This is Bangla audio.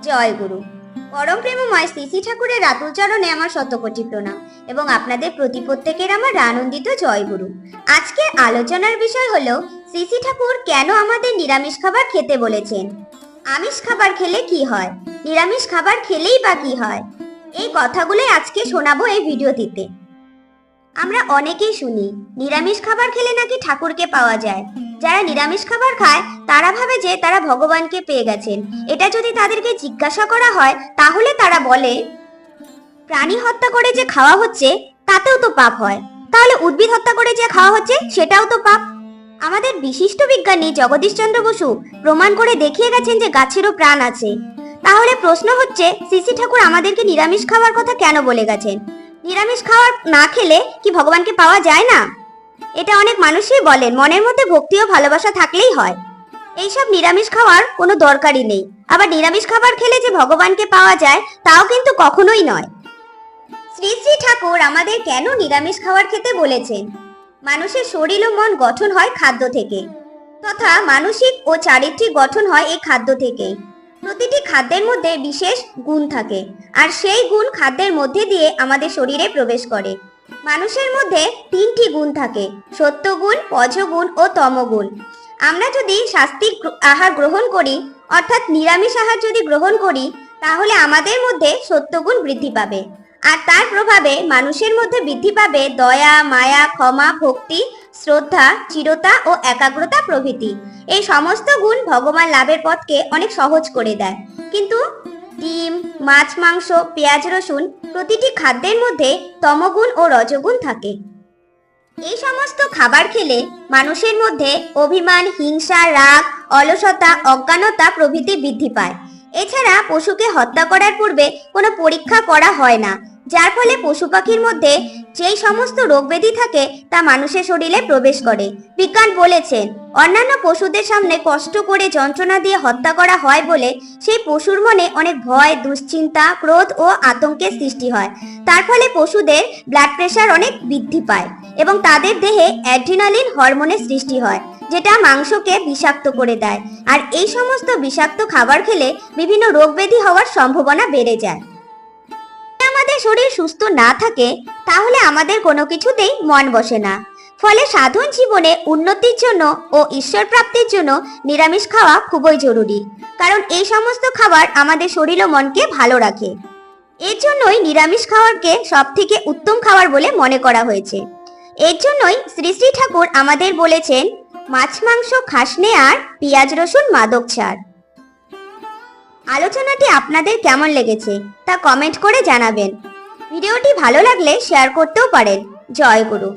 জয় গুরু। পরম প্রেমময় শ্রী শ্রী ঠাকুরের রাতুল চরণে আমার শতকোটি প্রণাম এবং আপনাদের প্রত্যেকের আমার আনন্দিত জয় গুরু। আজকে আলোচনার বিষয় হলো শ্রী শ্রী ঠাকুর কেন আমাদের নিরামিষ খাবার খেতে বলেছেন। আমিষ খাবার খেলে কি হয়, নিরামিষ খাবার খেলেই বা কি হয়, এই কথাগুলো আজকে শোনাবো এই ভিডিওটিতে। আমরা অনেকেই শুনি নিরামিষ খাবার খেলে নাকি ঠাকুরকে পাওয়া যায়। যারা নিরামিষ খাবার খায় তারা ভাবে যে তারা ভগবানকে পেয়ে গেছেন। এটা যদি তাদেরকে জিজ্ঞাসা করা হয় তাহলে তারা বলে, প্রাণী হত্যা করে যে খাওয়া হচ্ছে তাতেও তো পাপ হয়, তাহলে উদ্ভিদ হত্যা করে যে খাওয়া হচ্ছে সেটাও তো পাপ। আমাদের বিশিষ্ট বিজ্ঞানী জগদীশচন্দ্র বসু প্রমাণ করে দেখিয়ে গেছেন যে গাছেরও প্রাণ আছে। তাহলে প্রশ্ন হচ্ছে, শ্রী শ্রী ঠাকুর আমাদেরকে নিরামিষ খাওয়ার কথা কেন বলে গেছেন? নিরামিষ খাবার না খেলে কি ভগবানকে পাওয়া যায় না? এটা অনেক মানুষই বলেন, মনের মধ্যে ভক্তি ও ভালোবাসা থাকলেই হয়, এইসব নিরামিষ খাওয়ার কোনো দরকারই নেই। আবার নিরামিষ খাবার খেলে যে ভগবানকে পাওয়া যায় তাও কিন্তু কখনোই নয়। শ্রী শ্রী ঠাকুর আমাদের কেন নিরামিষ খাবার খেতে বলেছেন? মানুষের শরীর ও মন গঠন হয় খাদ্য থেকে, তথা মানসিক ও চারিত্রিক গঠন হয় এই খাদ্য থেকেই। প্রতিটি খাদ্যের মধ্যে বিশেষ গুণ থাকে, আর সেই গুণ খাদ্যের মধ্যে দিয়ে আমাদের শরীরে প্রবেশ করে। মানুষের মধ্যে তিনটি গুণ থাকে, সত্যগুণ, পজগুণ ও তমগুণ। আমরা যদি সাত্ত্বিক আহার গ্রহণ করি, অর্থাৎ নিরামিষ আহার যদি গ্রহণ করি, তাহলে আমাদের মধ্যে সত্যগুণ বৃদ্ধি পাবে, আর তার প্রভাবে মানুষের মধ্যে বৃদ্ধি পাবে দয়া, মায়া, ক্ষমা, ভক্তি, শ্রদ্ধা, চিরতা ও একাগ্রতা প্রভৃতি। এই সমস্ত গুণ ভগবান লাভের পথকে অনেক সহজ করে দেয়। কিন্তু ডিম, মাছ, মাংস, পেঁয়াজ, রসুন প্রতিটি খাদ্যের মধ্যে তমগুণ ও রজগুণ থাকে। এই সমস্ত খাবার খেলে মানুষের মধ্যে অভিমান, হিংসা, রাগ, অলসতা, অজ্ঞানতা প্রভৃতি বৃদ্ধি পায়। এছাড়া পশুকে হত্যা করার পূর্বে কোনো পরীক্ষা করা হয় না, যার ফলে পশু পাখির মধ্যে যেই সমস্ত রোগ ব্যাধি থাকে তা মানুষের শরীরে প্রবেশ করে। বিজ্ঞান বলেছেন, অন্যান্য পশুদের সামনে কষ্ট করে যন্ত্রণা দিয়ে হত্যা করা হয় বলে সেই পশুর মনে অনেক ভয়, দুশ্চিন্তা, ক্রোধ ও আতঙ্কের সৃষ্টি হয়। তার ফলে পশুদের ব্লাড প্রেশার অনেক বৃদ্ধি পায় এবং তাদের দেহে অ্যাড্রিনালিন হরমোনের সৃষ্টি হয়, যেটা মাংসকে বিষাক্ত করে দেয়। আর এই সমস্ত বিষাক্ত খাবার খেলে বিভিন্ন রোগ ব্যাধি হওয়ার সম্ভাবনা বেড়ে যায়। আমাদের শরীর সুস্থ না থাকে তাহলে আমাদের কোনো কিছুতেই মন বসে না। ফলে সাধারণ জীবনে উন্নতির জন্য ও ঈশ্বর প্রাপ্তির জন্য নিরামিষ খাওয়া খুবই জরুরি, কারণ এই সমস্ত খাবার আমাদের শরীর ও মনকে ভালো রাখে। এর জন্যই নিরামিষ খাবারকে সব থেকে উত্তম খাবার বলে মনে করা হয়েছে। এর জন্যই শ্রী শ্রী ঠাকুর আমাদের বলেছেন, মাছ মাংস খাসনে আর পেঁয়াজ রসুন মাদক ছাড়। আলোচনাটি আপনাদের কেমন লেগেছে তা কমেন্ট করে জানাবেন। ভিডিওটি ভালো লাগলে শেয়ার করতেও পারেন। জয় গুরু।